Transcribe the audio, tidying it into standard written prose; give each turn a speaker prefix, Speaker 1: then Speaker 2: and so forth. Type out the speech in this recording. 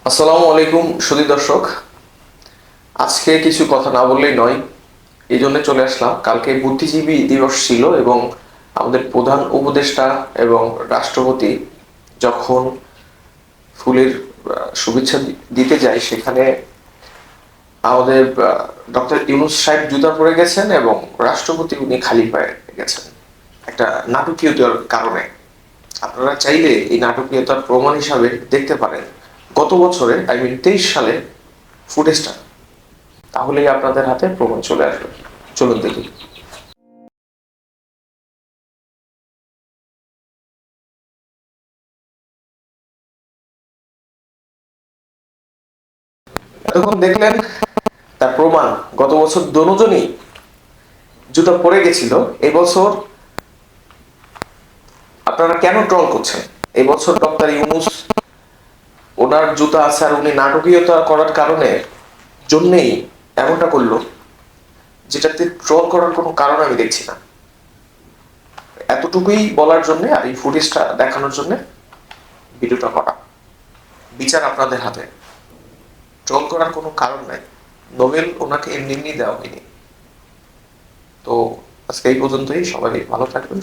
Speaker 1: আসসালামু আলাইকুম সুধী দর্শক। আজকে কিছু কথা না বললেই নয়, এই জন্য চলে আসলাম। কালকে বুদ্ধিজীবী দিবস ছিল এবং আমাদের প্রধান উপদেষ্টা এবং রাষ্ট্রপতি যখন ফুলের শুভেচ্ছা দিতে যায়, সেখানে আমাদের ডক্টর ইউনূস সাহেব জুতা পরে গেছেন এবং রাষ্ট্রপতি উনি খালি পায়ে গেছেন একটা নাটকীয়তার কারণে। আপনারা চাইলে এই নাটকীয়তার প্রমাণ হিসাবে দেখতে পারেন গত বছরে, 23 সালে ফুটেজটা। তাহলেই আপনাদের হাতে প্রমাণ চলে আসবে। চলুন দেখি। এতক্ষণ দেখলেন তার প্রমাণ। গত বছর দোনোজনই জুতা পরে গেছিল। এবছর আপনারা কেন ট্রল করছেন? এবছর ডক্টর ইউনূস ওনার জুতা আছে আর উনি নাটকীয়তা করার কারণে জন্যেই এমনটা করলো, যেটাতে ট্রল করার কোনো কারণ আমি দেখছি না। এতটুকুই বলার জন্য আর এই ফুটেজটা দেখানোর জন্য ভিডিওটা করা। বিচার আপনাদের হাতে। ট্রল করার কোনো কারণ নাই। নোবেল ওনাকে এমনি এমনি দেওয়া হয়নি। তো আজকে এই পর্যন্তই। সবাই ভালো থাকবেন।